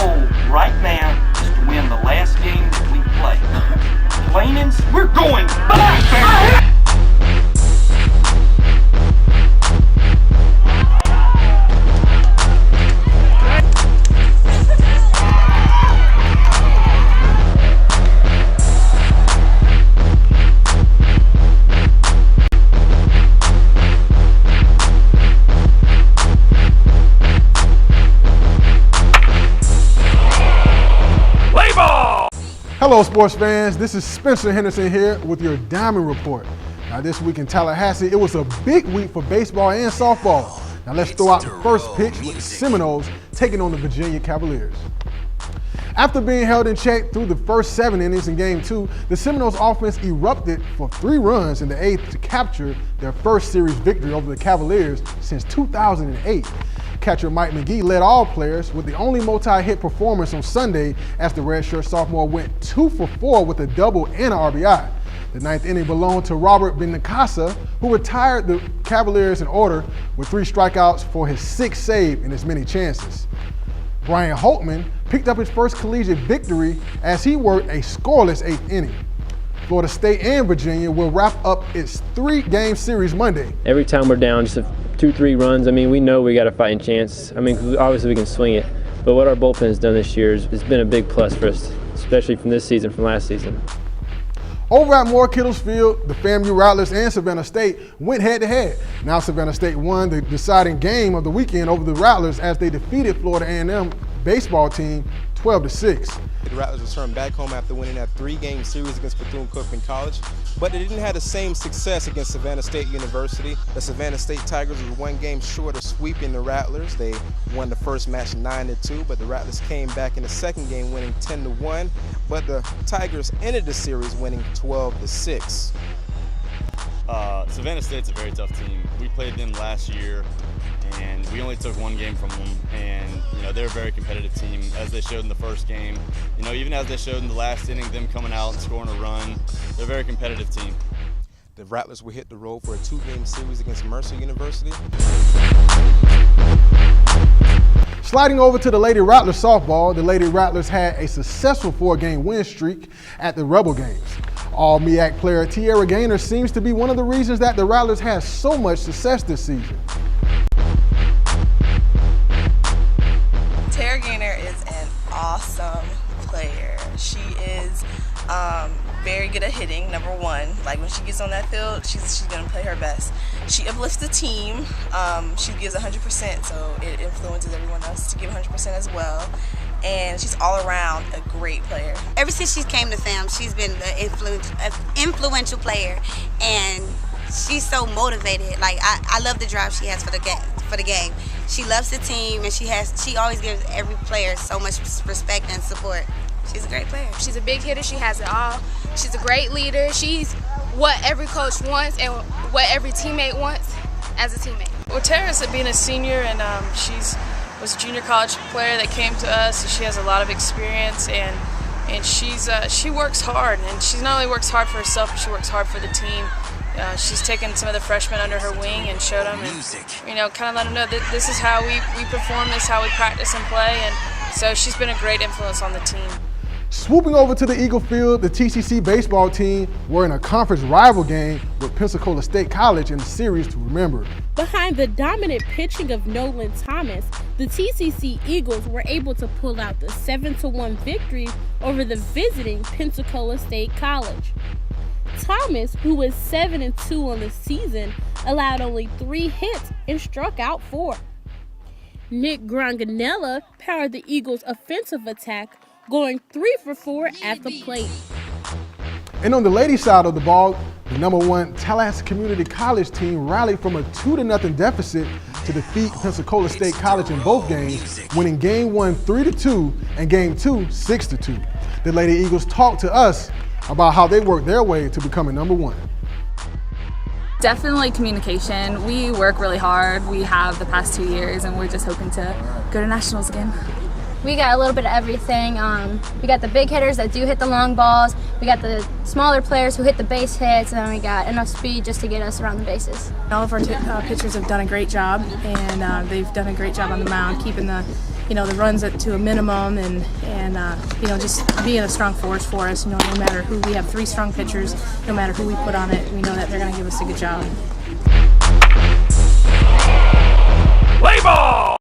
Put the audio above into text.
goal right now is to win the last game that we play. Plain and we're going back, baby! Hello sports fans, this is Spencer Henderson here with your Diamond Report. Now this week in Tallahassee, it was a big week for baseball and softball. Now let's throw out the first pitch with the Seminoles taking on the Virginia Cavaliers. After being held in check through the first 7 innings in Game 2, the Seminoles offense erupted for 3 runs in the 8th to capture their first series victory over the Cavaliers since 2008. Catcher Mike McGee led all players with the only multi-hit performance on Sunday as the redshirt sophomore went 2 for 4 with a double and an RBI. The 9th inning belonged to Robert Benincasa, who retired the Cavaliers in order with 3 strikeouts for his 6th save in as many chances. Brian Holtman picked up his first collegiate victory as he worked a scoreless 8th inning. Florida State and Virginia will wrap up its 3-game series Monday. Every time we're down just 2-3 runs, I mean, we know we got a fighting chance. I mean, obviously we can swing it, but what our bullpen has done this year has been a big plus for us, especially from this season, from last season. Over at Moore Kittles Field, the FAMU Rattlers and Savannah State went head-to-head. Now Savannah State won the deciding game of the weekend over the Rattlers as they defeated Florida A&M baseball team 12-6. The Rattlers returned back home after winning that 3-game series against Bethune-Cookman College, but they didn't have the same success against Savannah State University. The Savannah State Tigers were 1 game short of sweeping the Rattlers. They won the first match 9-2, but the Rattlers came back in the second game winning 10-1, but the Tigers ended the series winning 12-6. Savannah State's a very tough team. We played them last year, and we only took 1 game from them, and they're a very competitive team, as they showed in the first game. Even as they showed in the last inning, them coming out and scoring a run, they're a very competitive team. The Rattlers will hit the road for a 2-game series against Mercer University. Sliding over to the Lady Rattlers softball, the Lady Rattlers had a successful 4-game win streak at the Rebel Games. All-MEAC player Tierra Gaynor seems to be one of the reasons that the Rattlers had so much success this season. Tierra Gaynor is an awesome player. She is very good at hitting, number 1. Like when she gets on that field, she's going to play her best. She uplifts the team. She gives 100%, so it influences everyone else to give 100% as well. And she's all around a great player. Ever since she came to FAM, she's been an influential player, and she's so motivated. Like I love the drive she has for the game. She loves the team, and she always gives every player so much respect and support. She's a great player. She's a big hitter. She has it all. She's a great leader. She's what every coach wants and what every teammate wants as a teammate. Well, Tara's being a senior, and was a junior college player that came to us. So she has a lot of experience, and she works hard, and she not only works hard for herself, but she works hard for the team. She's taken some of the freshmen under her wing and showed them, and kind of let them know that this is how we perform, this is how we practice and play, and so she's been a great influence on the team. Swooping over to the Eagle Field, the TCC baseball team were in a conference rival game with Pensacola State College in the series to remember. Behind the dominant pitching of Nolan Thomas, the TCC Eagles were able to pull out the 7-1 victory over the visiting Pensacola State College. Thomas, who was 7-2 on the season, allowed only 3 hits and struck out 4. Nick Granganella powered the Eagles' offensive attack, going 3 for 4 at the plate. And on the ladies' side of the ball, the #1 Tallahassee Community College team rallied from a 2-0 deficit to defeat Pensacola State College in both games, winning Game 1 3-2 and Game 2 6-2. The Lady Eagles talked to us about how they worked their way to becoming #1. Definitely communication. We work really hard. We have the past 2 years, and we're just hoping to go to nationals again. We got a little bit of everything. We got the big hitters that do hit the long balls. We got the smaller players who hit the base hits, and then we got enough speed just to get us around the bases. All of our pitchers have done a great job, and they've done a great job on the mound, keeping the you know, the runs to a minimum and you know, just being a strong force for us. You know, no matter who, we have 3 strong pitchers. No matter who we put on it, we know that they're going to give us a good job. Play ball!